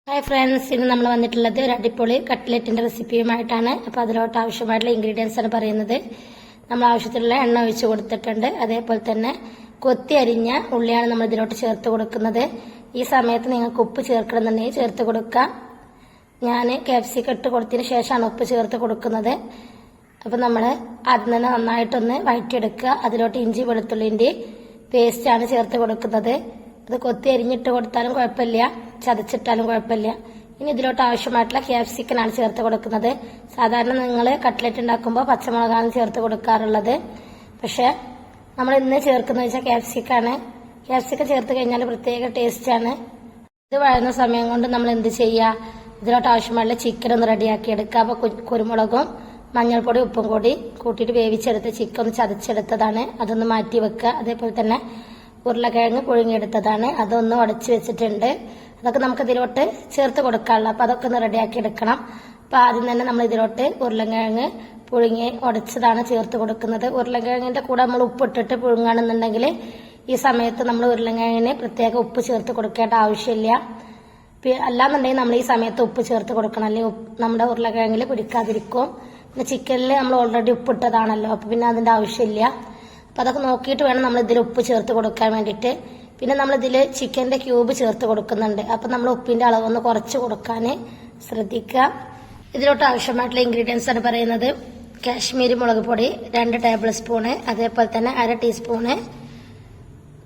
Hi friends, ഇന്ന് നമ്മൾ വന്നിട്ടുള്ളത് ഒരു അടിപൊളി കട്ട്ലറ്റിന്റെ റെസിപ്പിയുമായിട്ടാണ്. അപ്പോൾ അതിലോട്ട് ആവശ്യമായിട്ടുള്ള ഇൻഗ്രീഡിയൻസ് ആണ് പറയുന്നത്. നമ്മൾ ആവശ്യത്തിലുള്ള എണ്ണ ഒഴിച്ച് കൊടുത്തിട്ടുണ്ട്. അതേപോലെ തന്നെ കൊത്തി അരിഞ്ഞ ഉള്ളിയാണ് നമ്മൾ ഇതിലോട്ട് ചേർത്ത് കൊടുക്കുന്നത്. ഈ സമയത്ത് നിങ്ങൾക്ക് ഉപ്പ് ചേർക്കണമെന്നുണ്ടെങ്കിൽ ചേർത്ത് കൊടുക്കാം. ഞാൻ ക്യാപ്സിക്കം ഇട്ട് കൊടുത്തതിന് ശേഷമാണ് ഉപ്പ് ചേർത്ത് കൊടുക്കുന്നത്. അപ്പോൾ നമ്മൾ ആദ്യം തന്നെ നന്നായിട്ടൊന്ന് വഴറ്റിയെടുക്കുക. അതിലോട്ട് ഇഞ്ചി വെളുത്തുള്ളിന്റെ പേസ്റ്റാണ് ചേർത്ത് കൊടുക്കുന്നത്. അത് കൊത്തി അരിഞ്ഞിട്ട് കൊടുത്താലും കുഴപ്പമില്ല, ചതച്ചിട്ടാലും കുഴപ്പമില്ല. ഇനി ഇതിലോട്ട് ആവശ്യമായിട്ടുള്ള ക്യാപ്സിക്കനാണ് ചേർത്ത് കൊടുക്കുന്നത്. സാധാരണ നിങ്ങൾ കട്ട്ലറ്റ് ഉണ്ടാക്കുമ്പോൾ പച്ചമുളകാണ് ചേർത്ത് കൊടുക്കാറുള്ളത്. പക്ഷെ നമ്മൾ ഇന്ന് ചേർക്കുന്നത് വെച്ചാൽ ക്യാപ്സിക്കാണ്. ക്യാപ്സിക്കം ചേർത്ത് കഴിഞ്ഞാൽ പ്രത്യേക ടേസ്റ്റാണ്. ഇത് വഴന്ന സമയം കൊണ്ട് നമ്മൾ എന്ത് ചെയ്യുക, ഇതിലോട്ട് ആവശ്യമായിട്ടുള്ള ചിക്കൻ ഒന്ന് റെഡിയാക്കി എടുക്കുക. അപ്പോൾ കുരുമുളകും മഞ്ഞൾപ്പൊടി ഉപ്പും കൂടി കൂട്ടിയിട്ട് വേവിച്ചെടുത്ത് ചിക്കൻ ഒന്ന് ചതച്ചെടുത്തതാണ്, അതൊന്ന് മാറ്റി വെക്കുക. അതേപോലെ തന്നെ ഉരുളക്കിഴങ്ങ് പുഴുങ്ങിയെടുത്തതാണ്, അതൊന്ന് ഉടച്ചു വെച്ചിട്ടുണ്ട്. അതൊക്കെ നമുക്ക് ഇതിലോട്ട് ചേർത്ത് കൊടുക്കാനുള്ള, അപ്പൊ അതൊക്കെ ഒന്ന് റെഡിയാക്കി എടുക്കണം. അപ്പൊ ആദ്യം തന്നെ നമ്മൾ ഇതിലോട്ട് ഉരുളക്കിഴങ്ങ് പുഴുങ്ങി ഉടച്ചതാണ് ചേർത്ത് കൊടുക്കുന്നത്. ഉരുളക്കിഴങ്ങിന്റെ കൂടെ നമ്മൾ ഉപ്പിട്ടിട്ട് പുഴുങ്ങുകയാണെന്നുണ്ടെങ്കിൽ ഈ സമയത്ത് നമ്മൾ ഉരുളക്കിഴങ്ങിന് പ്രത്യേക ഉപ്പ് ചേർത്ത് കൊടുക്കേണ്ട ആവശ്യമില്ല. അല്ലാന്നുണ്ടെങ്കിൽ നമ്മൾ ഈ സമയത്ത് ഉപ്പ് ചേർത്ത് കൊടുക്കണം, അല്ലെങ്കിൽ നമ്മുടെ ഉരുളക്കിഴങ്ങിൽ പിടിക്കാതിരിക്കും. പിന്നെ ചിക്കനിൽ നമ്മൾ ഓൾറെഡി ഉപ്പിട്ടതാണല്ലോ, അപ്പൊ പിന്നെ അതിന്റെ ആവശ്യമില്ല. അപ്പൊ അതൊക്കെ നോക്കിയിട്ട് വേണം നമ്മൾ ഇതിൽ ഉപ്പ് ചേർത്ത് കൊടുക്കാൻ വേണ്ടിയിട്ട്. പിന്നെ നമ്മൾ ഇതിൽ ചിക്കന്റെ ക്യൂബ് ചേർത്ത് കൊടുക്കുന്നുണ്ട്. അപ്പൊ നമ്മൾ ഉപ്പിന്റെ അളവൊന്ന് കുറച്ച് കൊടുക്കാൻ ശ്രദ്ധിക്കുക. ഇതിലോട്ട് ആവശ്യമായിട്ടുള്ള ഇൻഗ്രീഡിയൻസ് ആണ് പറയുന്നത്. കാശ്മീരി മുളക് പൊടി 2 ടേബിൾ സ്പൂണ്, അതേപോലെ തന്നെ 1/2 ടീസ്പൂണ്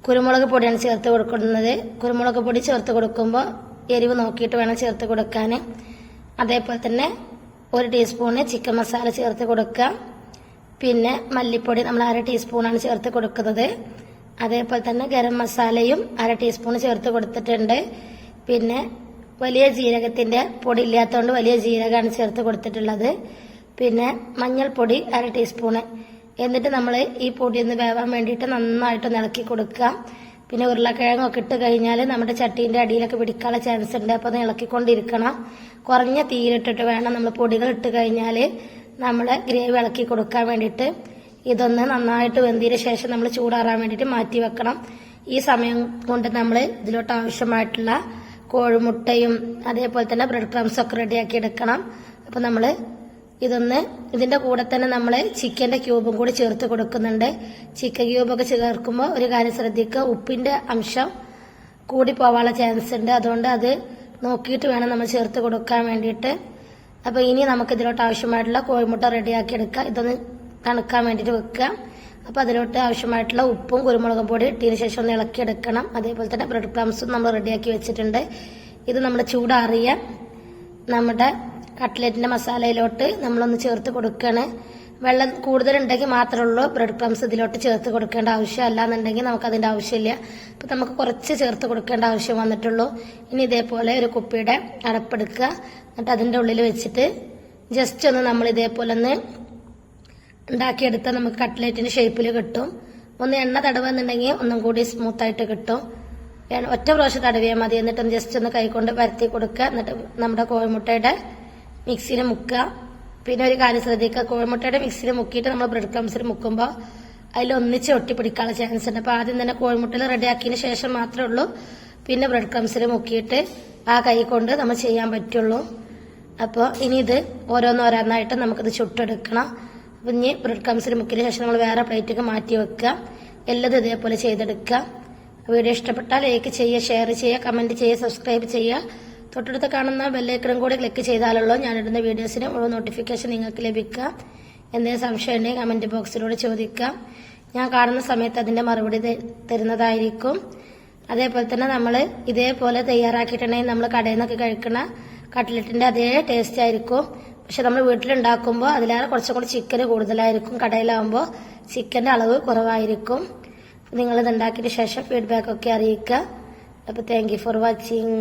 കുരുമുളക് പൊടിയാണ് ചേർത്ത് കൊടുക്കുന്നത്. കുരുമുളക് പൊടി ചേർത്ത് കൊടുക്കുമ്പോൾ എരിവ് നോക്കിയിട്ട് വേണം ചേർത്ത് കൊടുക്കാൻ. അതേപോലെ തന്നെ 1 ടീസ്പൂണ് ചിക്കൻ മസാല ചേർത്ത് കൊടുക്കുക. പിന്നെ മല്ലിപ്പൊടി നമ്മൾ 1/2 ടീസ്പൂണാണ് ചേർത്ത് കൊടുക്കുന്നത്. അതേപോലെ തന്നെ ഗരം മസാലയും 1/2 ടീസ്പൂൺ ചേർത്ത് കൊടുത്തിട്ടുണ്ട്. പിന്നെ വലിയ ജീരകത്തിന്റെ പൊടി ഇല്ലാത്തതുകൊണ്ട് വലിയ ജീരകമാണ് ചേർത്ത് കൊടുത്തിട്ടുള്ളത്. പിന്നെ മഞ്ഞൾപ്പൊടി 1/2 ടീസ്പൂണ്. എന്നിട്ട് നമ്മൾ ഈ പൊടി ഒന്ന് വേവാൻ വേണ്ടിയിട്ട് നന്നായിട്ട് ഇളക്കി കൊടുക്കുക. പിന്നെ ഉരുളക്കിഴങ്ങൊക്കെ ഇട്ട് കഴിഞ്ഞാൽ നമ്മുടെ ചട്ടീന്റെ അടിയിലൊക്കെ പിടിക്കാനുള്ള ചാൻസ് ഉണ്ട്. അപ്പൊ അത് ഇളക്കിക്കൊണ്ടിരിക്കണം. കുറഞ്ഞ തീയിലിട്ടിട്ട് വേണം നമ്മൾ പൊടികൾ ഇട്ട് കഴിഞ്ഞാൽ നമ്മളെ ഗ്രേവി ഇളക്കി കൊടുക്കാൻ വേണ്ടിയിട്ട്. ഇതൊന്ന് നന്നായിട്ട് വെന്തതിന് ശേഷം നമ്മൾ ചൂടാറാൻ വേണ്ടിയിട്ട് മാറ്റി വെക്കണം. ഈ സമയം കൊണ്ട് നമ്മൾ ഇതിലോട്ട് ആവശ്യമായിട്ടുള്ള കോഴിമുട്ടയും അതേപോലെ തന്നെ ബ്രെഡ് ക്രംസ് ഒക്കെ റെഡിയാക്കി എടുക്കണം. അപ്പൊ നമ്മൾ ഇതിന്റെ കൂടെ തന്നെ നമ്മൾ ചിക്കന്റെ ക്യൂബും കൂടി ചേർത്ത് കൊടുക്കുന്നുണ്ട്. ചിക്കൻ ക്യൂബൊക്കെ ചേർക്കുമ്പോൾ ഒരു കാര്യം ശ്രദ്ധിക്കുക, ഉപ്പിന്റെ അംശം കൂടി പോവാനുള്ള ചാൻസ് ഉണ്ട്. അതുകൊണ്ട് അത് നോക്കിയിട്ട് വേണം നമ്മൾ ചേർത്ത് കൊടുക്കാൻ വേണ്ടിയിട്ട്. അപ്പൊ ഇനി നമുക്ക് ഇതിലോട്ട് ആവശ്യമായിട്ടുള്ള കോഴിമുട്ട റെഡിയാക്കി എടുക്കുക. ഇതൊന്ന് തണുക്കാൻ വേണ്ടിയിട്ട് വെക്കുക. അപ്പൊ അതിലോട്ട് ആവശ്യമായിട്ടുള്ള ഉപ്പും കുരുമുളകും പൊടി ഇട്ടതിന് ശേഷം ഒന്ന് ഇളക്കിയെടുക്കണം. അതേപോലെ തന്നെ ബ്രെഡ് ക്രംസും നമ്മൾ റെഡിയാക്കി വെച്ചിട്ടുണ്ട്. ഇത് നമ്മൾ ചൂടാറിയ നമ്മുടെ കട്ട്ലറ്റിന്റെ മസാലയിലോട്ട് നമ്മളൊന്ന് ചേർത്ത് കൊടുക്കുകയാണ്. വെള്ളം കൂടുതലുണ്ടെങ്കിൽ മാത്രമേ ഉള്ളൂ ബ്രെഡ് ക്രംസ് ഇതിലോട്ട് ചേർത്ത് കൊടുക്കേണ്ട ആവശ്യം, അല്ലാന്നുണ്ടെങ്കിൽ നമുക്ക് അതിന്റെ ആവശ്യമില്ല. അപ്പൊ നമുക്ക് കുറച്ച് ചേർത്ത് കൊടുക്കേണ്ട ആവശ്യം വന്നിട്ടുള്ളൂ. ഇനി ഇതേപോലെ ഒരു കുപ്പിയുടെ അടപ്പെടുക്കുക. എന്നിട്ട് അതിന്റെ ഉള്ളിൽ വെച്ചിട്ട് ജസ്റ്റ് ഒന്ന് നമ്മൾ ഇതേപോലെ ഒന്ന് ഉണ്ടാക്കിയെടുത്താൽ നമുക്ക് കട്ട്ലറ്റിന് ഷേപ്പിൽ കിട്ടും. ഒന്ന് എണ്ണ തടവുന്നുണ്ടെങ്കിൽ ഒന്നും കൂടി സ്മൂത്ത് ആയിട്ട് കിട്ടും. ഒറ്റ പ്രാവശ്യം തടവിയാൽ മതി. എന്നിട്ട് ജസ്റ്റ് ഒന്ന് കൈകൊണ്ട് പരത്തി കൊടുക്കുക. എന്നിട്ട് നമ്മുടെ കോഴിമുട്ടയുടെ മിക്സിയിൽ മുക്കുക. പിന്നെ ഒരു കാര്യം ശ്രദ്ധിക്കുക, കോഴിമുട്ടയുടെ മിക്സിയിൽ മുക്കിയിട്ട് നമ്മൾ ബ്രെഡ് ക്രംസിൽ മുക്കുമ്പോൾ അതിൽ ഒന്നിച്ച് ഒട്ടിപ്പിടിക്കാനുള്ള ചാൻസ് ഉണ്ട്. അപ്പൊ ആദ്യം തന്നെ കോഴിമുട്ടയിൽ റെഡിയാക്കിയതിന് ശേഷം മാത്രമേ ഉള്ളൂ പിന്നെ ബ്രെഡ് ക്രംസിൽ മുക്കിയിട്ട് ആ കൈ കൊണ്ട് നമ്മൾ ചെയ്യാൻ പറ്റുള്ളൂ. അപ്പോൾ ഇനി ഇത് ഓരോന്നോരോന്നായിട്ട് നമുക്കിത് ചുട്ടെടുക്കണം. അപ്പൊ ഇനി ബ്രെഡ് ക്രംസിൽ മുക്കിയതിന് ശേഷം നമ്മൾ വേറെ പ്ലേറ്റിലേക്ക് മാറ്റി വെക്കുക. എല്ലാം ഇതേപോലെ ചെയ്തെടുക്കുക. വീഡിയോ ഇഷ്ടപ്പെട്ടാൽ ലൈക്ക് ചെയ്യുക, ഷെയർ ചെയ്യുക, കമന്റ് ചെയ്യുക, സബ്സ്ക്രൈബ് ചെയ്യുക. തൊട്ടടുത്ത് കാണുന്ന ബെല്ലൈക്കണും കൂടി ക്ലിക്ക് ചെയ്താലുള്ളൂ ഞാനിടുന്ന വീഡിയോസിന് മുഴുവൻ നോട്ടിഫിക്കേഷൻ നിങ്ങൾക്ക് ലഭിക്കുക. എന്തെങ്കിലും സംശയം ഉണ്ടെങ്കിൽ കമന്റ് ബോക്സിലൂടെ ചോദിക്കാം. ഞാൻ കാണുന്ന സമയത്ത് അതിന്റെ മറുപടി തരുന്നതായിരിക്കും. അതേപോലെ തന്നെ നമ്മൾ ഇതേപോലെ തയ്യാറാക്കിയിട്ടുണ്ടെങ്കിൽ നമ്മൾ കടയിൽ നിന്നൊക്കെ കഴിക്കുന്ന കട്ട്ലറ്റിന്റെ അതേ ടേസ്റ്റ് ആയിരിക്കും. പക്ഷെ നമ്മൾ വീട്ടിലുണ്ടാക്കുമ്പോൾ അതിലേറെ കുറച്ചും കൂടി ചിക്കൻ കൂടുതലായിരിക്കും. കടയിലാവുമ്പോൾ ചിക്കന്റെ അളവ് കുറവായിരിക്കും. നിങ്ങൾ ഇത് ഉണ്ടാക്കിയതിന് ശേഷം ഫീഡ്ബാക്ക് ഒക്കെ അറിയിക്കുക. അപ്പോൾ താങ്ക് യു ഫോർ വാച്ചിങ്.